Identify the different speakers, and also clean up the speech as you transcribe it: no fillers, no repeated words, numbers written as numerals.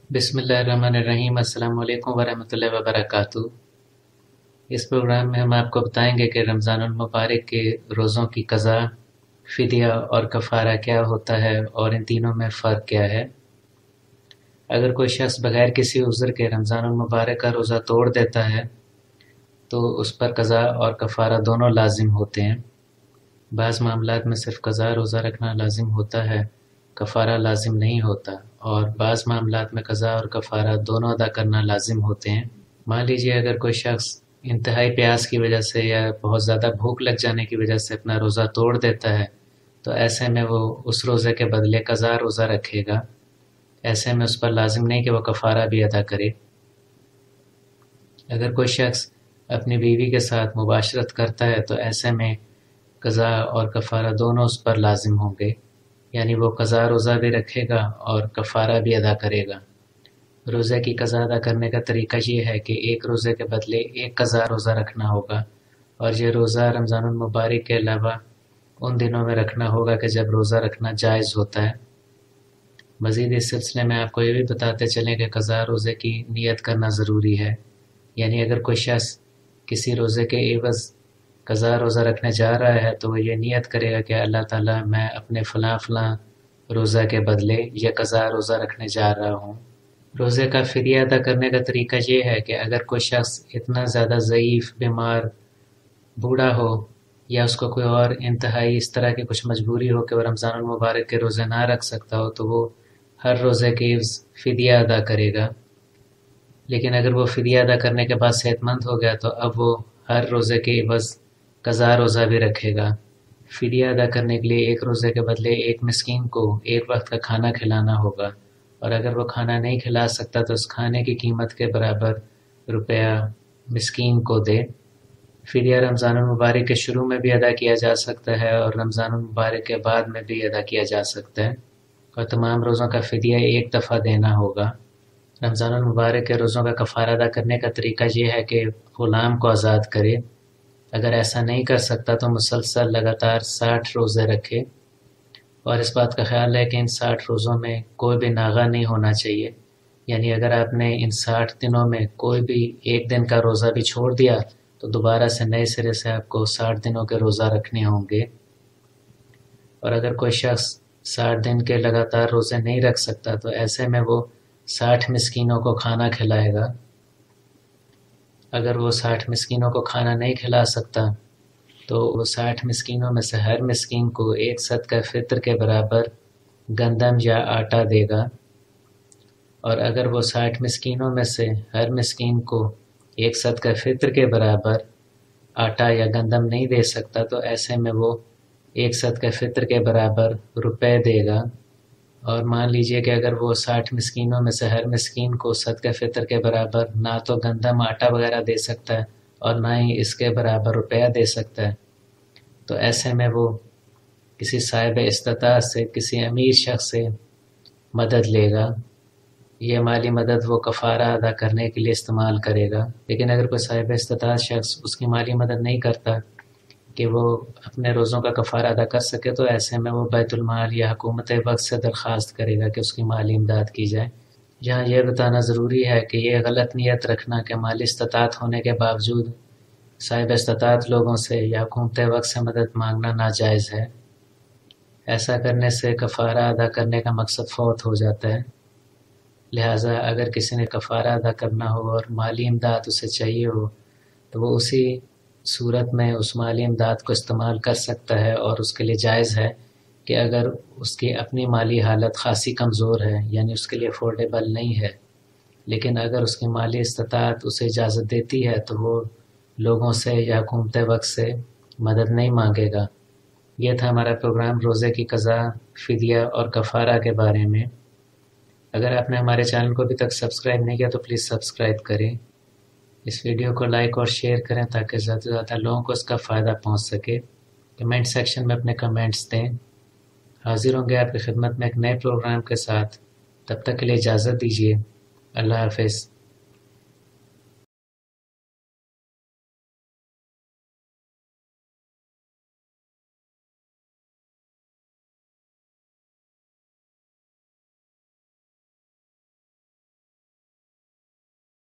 Speaker 1: बिस्मिल्लाहिर्रहमानिर्रहीम। अस्सलाम वालेकुम वरहमतुल्लाहि वबरकातुहू। इस प्रोग्राम में हम आपको बताएंगे कि रमज़ानुल मुबारक के रोज़ों की क़ज़ा, फ़िदिया और कफ़ारा क्या होता है और इन तीनों में फ़र्क क्या है। अगर कोई शख्स बग़ैर किसी उज़्र के रमज़ानुल मुबारक का रोज़ा तोड़ देता है तो उस पर क़ज़ा और कफ़ारा दोनों लाज़िम होते हैं। बाज़ मामलात में सिर्फ़ क़ज़ा रोज़ा रखना लाज़िम होता है, कफ़ारा लाज़िम नहीं होता, और बाज़ मामलात में क़ज़ा और कफ़ारा दोनों अदा करना लाज़िम होते हैं। मान लीजिए अगर कोई शख्स इंतहाई प्यास की वजह से या बहुत ज़्यादा भूख लग जाने की वजह से अपना रोज़ा तोड़ देता है तो ऐसे में वो उस रोज़े के बदले क़ज़ा रोज़ा रखेगा। ऐसे में उस पर लाज़िम नहीं कि वो कफ़ारा भी अदा करे। अगर कोई शख्स अपनी बीवी के साथ मुबाशरत करता है तो ऐसे में क़ज़ा और कफ़ारा दोनों उस पर लाज़िम होंगे, यानी वो क़ज़ा रोज़ा भी रखेगा और कफ़ारा भी अदा करेगा। रोज़े की क़ज़ा अदा करने का तरीका ये है कि एक रोज़े के बदले एक क़ज़ा रोज़ा रखना होगा, और ये रोज़ा रमज़ानुल मुबारक के अलावा उन दिनों में रखना होगा कि जब रोज़ा रखना जायज़ होता है। मज़ीद इस सिलसिले में आपको ये भी बताते चलें कि क़ज़ा रोज़े की नियत करना ज़रूरी है, यानी अगर कोई शख्स किसी रोज़े के एवज़ क़ज़ा रोज़ा रखने जा रहा है तो वो ये नियत करेगा कि अल्लाह ताला मैं अपने फ़लाँ फ़लाँ रोज़ा के बदले ये क़ज़ा रोज़ा रखने जा रहा हूँ। रोज़े का फ़िदिया अदा करने का तरीका ये है कि अगर कोई शख्स इतना ज़्यादा ज़ईफ़, बीमार, बूढ़ा हो या उसको कोई और इंतहाई इस तरह की कुछ मजबूरी हो कि वो रमज़ानुल मुबारक के रोज़े ना रख सकता हो तो वो हर रोज़े के एवज़ फ़िदिया अदा करेगा। लेकिन अगर वो फ़िदिया अदा करने के बाद सेहतमंद हो गया तो अब वो हर रोज़े के एवज़ क़ज़ा रोज़ा भी रखेगा। फ़िदिया अदा करने के लिए एक रोज़े के बदले एक मिस्कीन को एक वक्त का खाना खिलाना होगा, और अगर वो खाना नहीं खिला सकता तो उस खाने की कीमत के बराबर रुपया मिस्कीन को दे। फ़िदिया रमज़ानुल मुबारक के शुरू में भी अदा किया जा सकता है और रमज़ानुल मुबारक के बाद में भी अदा किया जा सकता है, और तमाम रोज़ों का फ़िदिया एक दफ़ा देना होगा। रमज़ानुल मुबारक के रोज़ों का कफ़ारा अदा करने का तरीका ये है कि ग़ुलाम को आज़ाद करे। अगर ऐसा नहीं कर सकता तो मुसलसल लगातार 60 रोज़े रखे, और इस बात का ख्याल है कि इन 60 रोज़ों में कोई भी नागा नहीं होना चाहिए, यानी अगर आपने इन 60 दिनों में कोई भी एक दिन का रोज़ा भी छोड़ दिया तो दोबारा से नए सिरे से आपको 60 दिनों के रोज़ा रखने होंगे। और अगर कोई शख्स 60 दिन के लगातार रोज़े नहीं रख सकता तो ऐसे में वो 60 मिस्कीनों को खाना खिलाएगा। अगर वो 60 मिस्कीनों को खाना नहीं खिला सकता तो वो 60 मिस्कीनों में से हर मिस्कीन को एक सदका फ़ितर के बराबर गंदम या आटा देगा, और अगर वो 60 मिस्कीनों में से हर मिस्कीन को एक सदका फ़ितर के बराबर आटा या गंदम नहीं दे सकता तो ऐसे में वो एक सदका फ़ितर के बराबर रुपए देगा। और मान लीजिए कि अगर वो 60 मिस्कीनों में से हर मिस्कीन को सदका फ़ितर के बराबर ना तो गंदम आटा वगैरह दे सकता है और ना ही इसके बराबर रुपया दे सकता है, तो ऐसे में वो किसी साहिब इस्तिताअत से, किसी अमीर शख्स से मदद लेगा। ये माली मदद वो कफ़ारा अदा करने के लिए इस्तेमाल करेगा। लेकिन अगर कोई साहिब इस्तिताअत शख्स उसकी माली मदद नहीं करता कि वो अपने रोज़ों का कफ़ारा अदा कर सके तो ऐसे में वो बैतुल माल या हुकूमत वक्त से दरख्वास्त करेगा कि उसकी माली इमदाद की जाए। यहाँ यह बताना ज़रूरी है कि ये गलत नीयत रखना कि माली इस्तिताअत होने के बावजूद साहिब इस्तिताअत लोगों से या हुकूमत वक्त से मदद मांगना नाजायज़ है। ऐसा करने से कफ़ारा अदा करने का मकसद फ़ौत हो जाता है। लिहाजा अगर किसी ने कफ़ारा अदा करना हो और माली इमदाद उसे चाहिए हो तो वो उसी सूरत में उस माली इमदाद को इस्तेमाल कर सकता है, और उसके लिए जायज़ है कि अगर उसकी अपनी माली हालत ख़ासी कमज़ोर है, यानी उसके लिए अफोर्डेबल नहीं है, लेकिन अगर उसकी माली इस्तिताअत उसे इजाज़त देती है तो वो लोगों से या हुकूमत वक्त से मदद नहीं मांगेगा। यह था हमारा प्रोग्राम रोज़े की क़ज़ा, फ़िदिया और कफ़ारा के बारे में। अगर आपने हमारे चैनल को अभी तक सब्सक्राइब नहीं किया तो प्लीज़ सब्सक्राइब करें। इस वीडियो को लाइक और शेयर करें ताकि ज़्यादा से ज़्यादा लोगों को इसका फ़ायदा पहुंच सके। कमेंट सेक्शन में अपने कमेंट्स दें। हाज़िर होंगे आपकी खिदमत में एक नए प्रोग्राम के साथ। तब तक के लिए इजाज़त दीजिए। अल्लाह हाफ़िज़।